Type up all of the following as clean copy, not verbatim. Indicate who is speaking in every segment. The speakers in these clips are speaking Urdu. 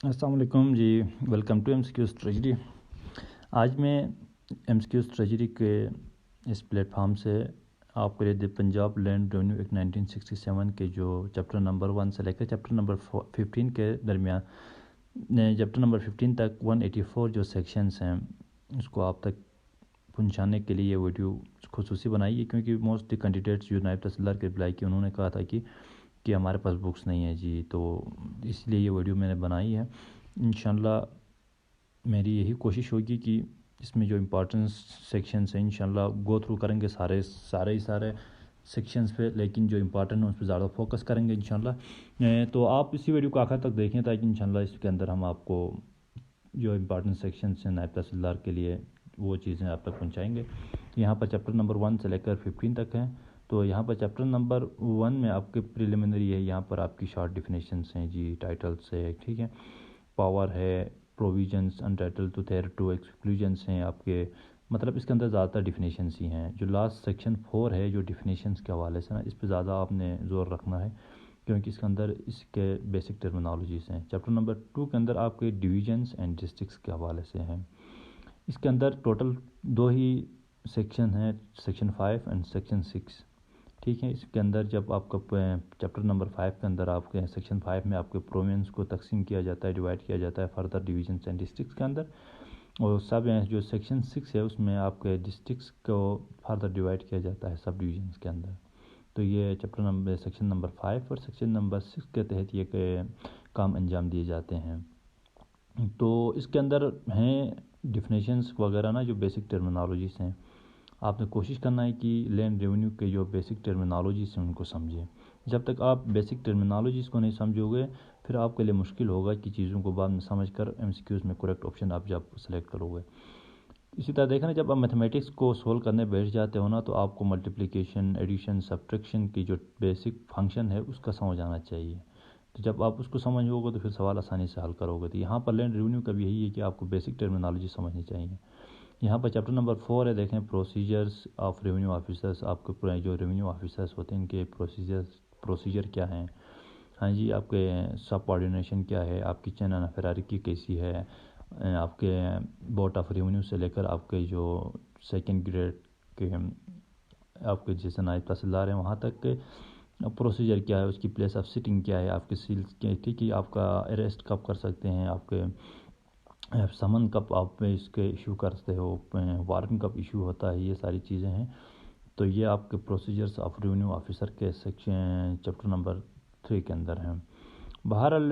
Speaker 1: السلام علیکم جی، welcome to M C Qs treasury. آج میں ایم سی کیوز ٹریجری کے اس پلیٹ فارم سے آپ کے لیے پنجاب لینڈ ریونیو ایکٹ 1967 کے جو چیپٹر نمبر 1 سے لے کر چیپٹر نمبر 15 کے درمیان چیپٹر نمبر 15 تک 184 جو سیکشنز ہیں اس کو آپ تک پہنچانے کے لیے یہ ویڈیو خصوصی بنائی ہے، کیونکہ موسٹلی کینڈیڈیٹس جو نائب تحصیلدار کے اپلائی کی انہوں نے کہا تھا کہ ہمارے پاس بکس نہیں ہے جی، تو اس لیے یہ ویڈیو میں نے بنائی ہے۔ انشاءاللہ میری یہی کوشش ہوگی کہ اس میں جو امپارٹنس سیکشنز ہیں انشاءاللہ گو تھرو کریں گے سارے سیکشنز پہ، لیکن جو امپارٹنٹ ہیں اس پہ زیادہ فوکس کریں گے انشاءاللہ۔ تو آپ اسی ویڈیو کو آخر تک دیکھیں تاکہ انشاءاللہ اس کے اندر ہم آپ کو جو امپارٹنٹ سیکشنز ہیں نائب تحصیلدار کے لیے وہ چیزیں آپ تک پہنچائیں گے۔ یہاں پر چیپٹر نمبر 1 سے لے کر 15 تک ہیں، تو یہاں پر چیپٹر نمبر 1 میں آپ کے پریلیمنری ہے، یہاں پر آپ کی شارٹ ڈیفینیشنز ہیں جی، ٹائٹلز ہے، ٹھیک ہے، پاور ہے، پروویژنس انٹائٹل ٹو تھیر ٹو ایکسکلوژنس ہیں آپ کے، مطلب اس کے اندر زیادہ تر ڈیفینیشنس ہی ہیں۔ جو لاسٹ سیکشن 4 ہے جو ڈیفینیشنس کے حوالے سے نا، اس پہ زیادہ آپ نے زور رکھنا ہے، کیونکہ اس کے اندر اس کے بیسک ٹرمینالوجیز ہیں۔ چیپٹر نمبر 2 کے اندر آپ کے ڈویژنس اینڈ ڈسٹرکٹس کے حوالے سے ہیں۔ اس کے اندر ٹوٹل 2 ہی سیکشن ہیں، سیکشن 5 اینڈ سیکشن 6، ٹھیک ہے۔ اس کے اندر جب آپ کا چیپٹر نمبر 5 کے اندر آپ کے سیکشن 5 میں آپ کے پروونس کو تقسیم کیا جاتا ہے، ڈیوائڈ کیا جاتا ہے فردر ڈویژنس اینڈ ڈسٹرکٹس کے اندر، اور سب جو سیکشن 6 ہے اس میں آپ کے ڈسٹرکٹس کو فردر ڈیوائڈ کیا جاتا ہے سب ڈویژنس کے اندر۔ تو یہ چیپٹر نمبر سیکشن نمبر 5 اور سیکشن نمبر 6 کے تحت یہ کام انجام دیے جاتے ہیں۔ تو اس کے اندر ہیں ڈیفینیشنس وغیرہ نا، جو بیسک ٹرمینالوجیز ہیں، آپ نے کوشش کرنا ہے کہ لینڈ ریونیو کے جو بیسک ٹرمینالوجیز ہیں ان کو سمجھیں۔ جب تک آپ بیسک ٹرمینالوجیز کو نہیں سمجھو گے پھر آپ کے لیے مشکل ہوگا کہ چیزوں کو بعد میں سمجھ کر ایم سی کیوز میں کریکٹ آپشن آپ جب سلیکٹ کرو گے۔ اسی طرح دیکھنا، جب آپ میتھمیٹکس کو سولو کرنے بیٹھ جاتے ہو نا، تو آپ کو ملٹیپلیکیشن، ایڈیشن، سبٹریکشن کی جو بیسک فنکشن ہے اس کا سمجھ آنا چاہیے۔ تو جب آپ اس کو سمجھو گے تو پھر سوال آسانی سے حل کرو گے۔ تو یہاں پر لینڈ ریونیو کا بھی یہی ہے کہ آپ کو بیسک ٹرمینالوجی سمجھنی چاہیے۔ یہاں پر چیپٹر نمبر 4 ہے، دیکھیں پروسیجرز آف ریونیو آفیسرز، آپ کے جو ریونیو آفیسرز ہوتے ہیں ان کے پروسیجر کیا ہیں، ہاں جی، آپ کے سب آرڈینیشن کیا ہے، آپ کی چین انفرادی کیسی ہے، آپ کے بورڈ آف ریونیو سے لے کر آپ کے جو سیکنڈ گریڈ کے آپ کے جیسے نائب تحصیلدار ہیں وہاں تک کے پروسیجر کیا ہے، اس کی پلیس آف سٹنگ کیا ہے، آپ کے سیلز کیا ہے، ٹھیک ہے، آپ کا اریسٹ کب کر سکتے ہیں، آپ کے سمن کب آپ اس کے ایشو کرتے ہو، وارنٹ کب ایشو ہوتا ہے، یہ ساری چیزیں ہیں۔ تو یہ آپ کے پروسیجرز آف ریونیو آفیسر کے سیکشن چیپٹر نمبر 3 کے اندر ہیں۔ بہرحال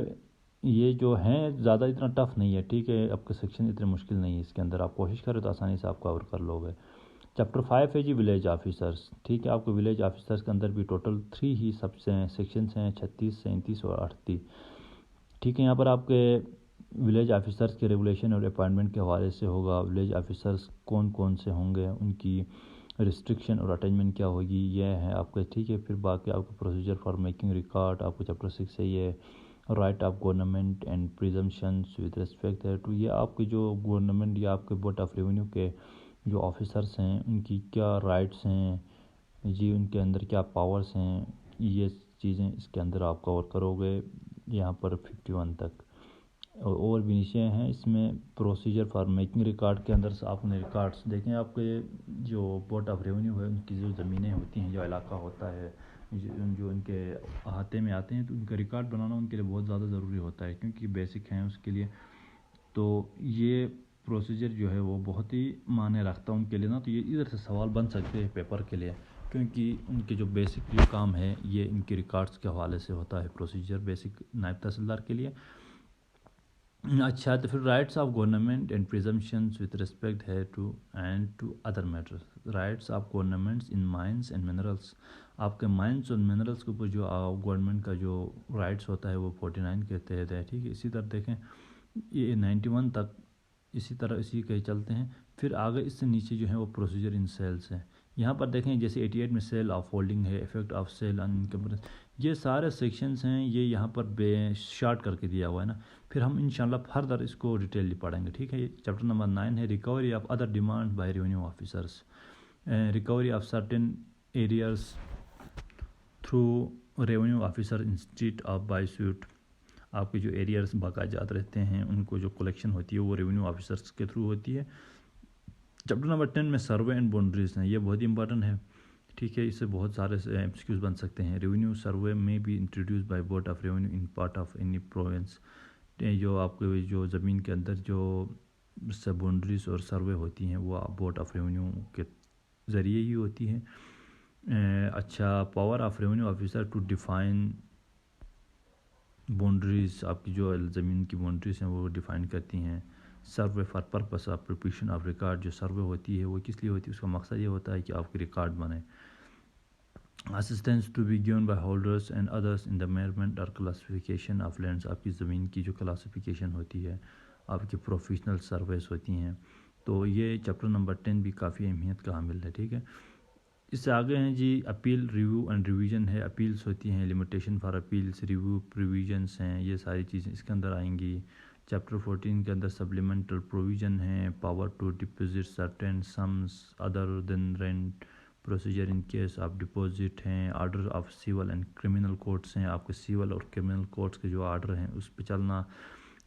Speaker 1: یہ جو ہیں زیادہ اتنا ٹف نہیں ہے، ٹھیک ہے، آپ کے سیکشن اتنے مشکل نہیں ہے، اس کے اندر آپ کوشش کریں تو آسانی سے آپ کور کر لو گے۔ چیپٹر 5 ہے جی ولیج آفیسرز، ٹھیک ہے، آپ کو ولیج آفیسرز کے اندر بھی ٹوٹل 3 ہی سب سے سیکشنز ہیں، 36، 37 اور 38، ٹھیک ہے۔ یہاں پر آپ کے ولیج آفیسرز کے ریگولیشن اور اپائنٹمنٹ کے حوالے سے ہوگا، ولیج آفیسرز کون کون سے ہوں گے، ان کی ریسٹرکشن اور اٹینجمنٹ کیا ہوگی، یہ ہے آپ کے، ٹھیک ہے۔ پھر باقی آپ کو پروسیجر فار میکنگ ریکارڈ، آپ کو چیپٹر 6 ہے، یہ right of government and presumptions with respect ہے ٹو، یہ آپ کے جو گورنمنٹ یا آپ کے بورڈ آف ریونیو کے جو آفیسرس ہیں ان کی کیا رائٹس ہیں جی، ان کے اندر کیا پاورس ہیں، یہ چیزیں اس کے اندر آپ کور کرو گے یہاں پر 51 تک۔ اور بھی نیچے ہیں اس میں پروسیجر فار میکنگ ریکارڈ کے اندر سے آپ نے ریکارڈس دیکھیں، آپ کے جو بورڈ آف ریونیو ہے ان کی جو زمینیں ہوتی ہیں، جو علاقہ ہوتا ہے، جو ان کے احاطے میں آتے ہیں، تو ان کا ریکارڈ بنانا ان کے لیے بہت زیادہ ضروری ہوتا ہے، کیونکہ بیسک ہیں اس کے لیے۔ تو یہ پروسیجر جو ہے وہ بہت ہی معنی رکھتا ہے ان کے لیے نا، تو یہ ادھر سے سوال بن سکتے ہیں پیپر کے لیے، کیونکہ ان کے جو بیسک جو کام ہے یہ ان کے ریکارڈس کے حوالے سے ہوتا ہے، پروسیجر بیسک نائب تحصیلدار کے لیے۔ اچھا، تو پھر rights of government and presumptions with respect ہے to and to other matters, rights of governments in mines and minerals, آپ کے مائنس اور منرلس کے اوپر جو گورنمنٹ کا جو رائٹس ہوتا ہے وہ 49 کے تحت ہے، ٹھیک ہے۔ اسی طرح دیکھیں یہ 91 تک اسی طرح اسی کے چلتے ہیں۔ پھر آگے اس سے نیچے جو ہے وہ پروسیجر ان سیلس ہیں، یہاں پر دیکھیں جیسے 88 میں سیل آف ہولڈنگ ہے، effect of sale on income, یہ سارے سیکشنز ہیں، یہ یہاں پر شارٹ کر کے دیا ہوا ہے نا۔ پھر ہم انشاءاللہ فردر اس کو ڈیٹیلی پڑھیں گے، ٹھیک ہے۔ چیپٹر نمبر 9 ہے recovery of other demand by revenue officers, recovery of certain arrears through revenue officer instead of by suit, آپ کے جو ایریئرز بقا جات رہتے ہیں ان کو جو کلیکشن ہوتی ہے وہ ریونیو آفیسرس کے تھرو ہوتی ہے۔ چیپٹر نمبر 10 میں سروے اینڈ باؤنڈریز ہیں، یہ بہت ہی امپورٹنٹ ہے، ٹھیک ہے، اس سے بہت سارے ایمسیکیوز بن سکتے ہیں۔ ریونیو سروے میں be introduced by board of revenue in part of any province, جو آپ کے جو زمین کے اندر جو باؤنڈریز اور سروے ہوتی ہیں وہ بورڈ آف ریونیو کے ذریعے ہی ہوتی ہیں۔ اچھا، power of revenue officer to define boundaries, آپ کی جو زمین کی باؤنڈریز ہیں وہ ڈیفائن کرتی ہیں۔ Survey for purpose of preparation of record, جو سروے ہوتی ہے وہ کس لیے ہوتی ہے، اس کا مقصد یہ ہوتا ہے کہ آپ کی ریکارڈ بنے۔ Assistance to be given by holders and others in the measurement اور کلاسیفیکیشن آف لینڈس، آپ کی زمین کی جو کلاسیفیکیشن ہوتی ہے، آپ کی پروفیشنل سرویز ہوتی ہیں، تو یہ چیپٹر نمبر 10 بھی کافی اہمیت کا حامل ہے، ٹھیک ہے۔ اس سے آگے ہیں جی اپیل، ریویو اینڈ ریویژن ہے، اپیلس ہوتی ہیں، limitation for appeals, review provisions ہیں، یہ ساری چیزیں اس کے اندر آئیں گی۔ چیپٹر 14 کے اندر سپلیمنٹل پروویژن ہیں، power to deposit certain sums other than rent, procedure in case of deposit ہیں، order of civil and criminal courts ہیں، آپ کے سول اور کرمنل کورٹس کے جو آرڈر ہیں اس پہ چلنا،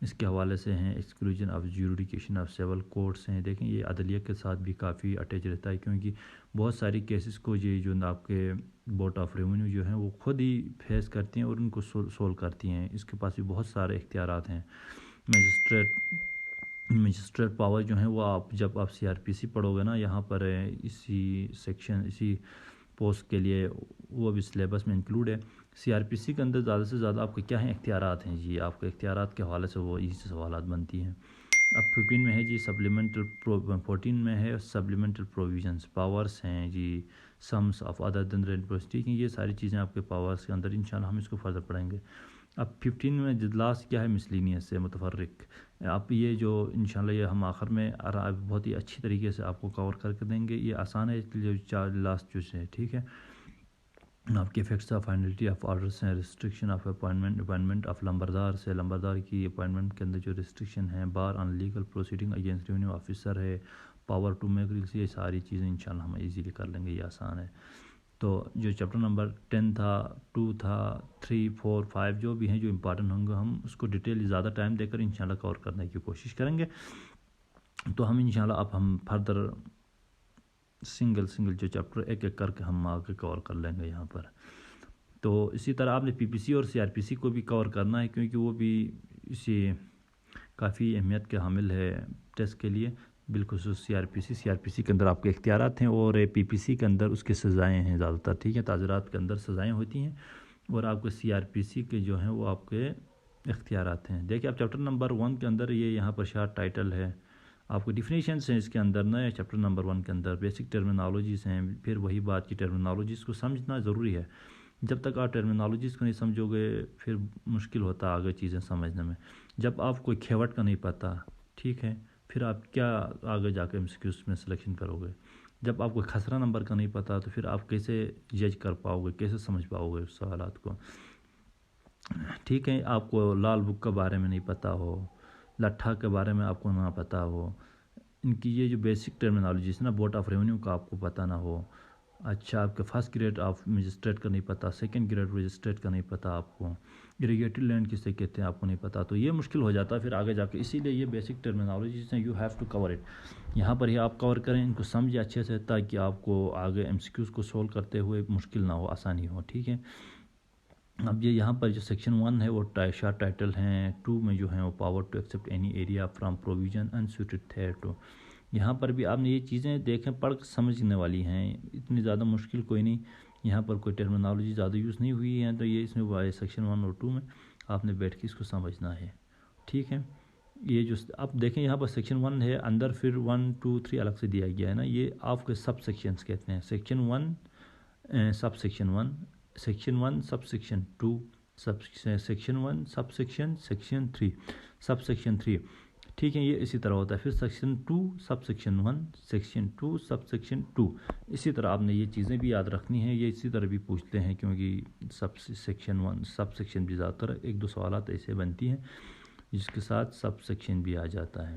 Speaker 1: اس کے حوالے سے ہیں۔ Exclusion of jurisdiction of civil courts ہیں، دیکھیں یہ عدلیہ کے ساتھ بھی کافی اٹیچ رہتا ہے، کیونکہ بہت ساری کیسز کو یہ جو آپ کے بورڈ آف ریونیو جو ہیں وہ خود ہی فیس کرتی ہیں اور ان کو سولو کرتی ہیں، اس کے پاس بھی بہت سارے اختیارات ہیں۔ مجسٹریٹ پاور جو ہیں وہ آپ جب آپ CRPC پڑھو گے نا، یہاں پر اسی سیکشن اسی پوسٹ کے لیے وہ بھی سلیبس میں انکلوڈ ہے۔ CRPC کے اندر زیادہ سے زیادہ آپ کے کیا ہیں اختیارات ہیں جی، آپ کے اختیارات کے حوالے سے وہ اسی سوالات بنتی ہیں۔ اب 15 میں ہے جی سپلیمنٹل 14 میں ہے سپلیمنٹل پروویژنس، پاورس ہیں جی، سمس آف ادر دین رینٹ پروسٹی، یہ ساری چیزیں آپ کے پاورس کے اندر انشاءاللہ ہم اس کو فردر پڑھیں گے۔ اب 15 میں لاسٹ کیا ہے، مسلینیس سے متفرق، آپ یہ جو انشاءاللہ یہ ہم آخر میں بہت ہی اچھی طریقے سے آپ کو کور کر کے دیں گے، یہ آسان ہے جو چار لاسٹ جو سے، ٹھیک ہے۔ آپ کے effects of finality of orders ہیں، ریسٹرکشن آف اپوائنٹمنٹ آف لمبردار سے، لمبردار کی اپوائنٹمنٹ کے اندر جو ریسٹرکشن ہیں، bar on legal proceeding against revenue officer ہے، پاور ٹو میک ریلس، یہ ساری چیزیں انشاءاللہ ہم ایزیلی کر لیں گے، یہ آسان ہے۔ تو جو چیپٹر نمبر 10 تھا، 2 تھا، 3، 4، 5 جو بھی ہیں جو امپارٹنٹ ہوں گے ہم اس کو ڈیٹیل زیادہ ٹائم دے کر انشاءاللہ کور کرنے کی کوشش کریں گے۔ تو ہم انشاءاللہ اب ہم فردر سنگل جو چیپٹر ایک ایک کر کے ہم آگے کور کر لیں گے یہاں پر۔ تو اسی طرح آپ نے PPC اور CRPC کو بھی کور کرنا ہے، کیونکہ وہ بھی اسی کافی اہمیت کے حامل ہے ٹیسٹ کے لیے، بالخصوص CRPC کے اندر آپ کے اختیارات ہیں، اور PPC کے اندر اس کے سزائیں ہیں زیادہ تر، ٹھیک ہے، تعزیرات کے اندر سزائیں ہوتی ہیں، اور آپ کے CRPC کے جو ہیں وہ آپ کے اختیارات ہیں۔ دیکھیں آپ چیپٹر نمبر 1 کے اندر یہ یہاں پر شارٹ ٹائٹل ہے، آپ کو ڈیفینیشنس ہیں اس کے اندر نئے چیپٹر نمبر 1 کے اندر بیسک ٹرمینالوجیز ہیں، پھر وہی بات کی ٹرمینالوجیز کو سمجھنا ضروری ہے، جب تک آپ ٹرمینالوجیز کو نہیں سمجھو گے پھر مشکل ہوتا آگے چیزیں سمجھنے میں۔ جب آپ کوئی کھیوٹ کا نہیں پتہ، ٹھیک ہے، پھر آپ کیا آگے جا کے MCQs میں سلیکشن کرو گے؟ جب آپ کو خسرہ نمبر کا نہیں پتہ تو پھر آپ کیسے جج کر پاؤ گے، کیسے سمجھ پاؤ گے سوالات کو؟ ٹھیک ہے، آپ کو لال بک کے بارے میں نہیں پتہ ہو، لٹھا کے بارے میں آپ کو نہ پتہ ہو، ان کی یہ جو بیسک ٹرمینالوجیز نا بورڈ آف ریونیو کا آپ کو پتہ نہ ہو، اچھا آپ کے فرسٹ گریڈ آف مجسٹریٹ کا نہیں پتہ، سیکنڈ گریڈ مجسٹریٹ کا نہیں پتہ آپ کو، اریگیٹڈ لینڈ کسے کہتے ہیں آپ کو نہیں پتہ، تو یہ مشکل ہو جاتا ہے پھر آگے جا کے، اسی لیے یہ بیسک ٹرمینالوجیز ہیں، you have to cover it, یہاں پر ہی آپ کور کریں، ان کو سمجھیں اچھے سے تاکہ آپ کو آگے MCQs کو سولو کرتے ہوئے مشکل نہ ہو، آسانی ہو، ٹھیک ہے۔ اب یہ یہاں پر جو سیکشن 1 ہے وہ شارٹ ٹائٹل ہیں، 2 میں جو ہیں وہ power to accept any area from provision inserted thereto, یہاں پر بھی آپ نے یہ چیزیں دیکھیں پڑھ سمجھنے والی ہیں، اتنی زیادہ مشکل کوئی نہیں، یہاں پر کوئی ٹرمینالوجی زیادہ یوز نہیں ہوئی ہے، تو یہ اس میں سیکشن 1 اور 2 میں آپ نے بیٹھ کے اس کو سمجھنا ہے، ٹھیک ہے۔ یہ جو اب دیکھیں یہاں پر سیکشن 1 ہے، اندر پھر 1، 2، 3 الگ سے دیا گیا ہے نا، یہ آپ کے سب سیکشنز کہتے ہیں، section 1 sub section 1، section 1 sub section 2، section 1 sub section 3، sub section 3، ٹھیک ہے، یہ اسی طرح ہوتا ہے، پھر section 2 sub section 1، section 2 sub section 2، اسی طرح آپ نے یہ چیزیں بھی یاد رکھنی ہیں، یہ اسی طرح بھی پوچھتے ہیں، کیونکہ سب سیکشن 1 سب سیکشن بھی زیادہ تر 1-2 سوالات ایسے بنتی ہیں جس کے ساتھ سب سیکشن بھی آ جاتا ہے۔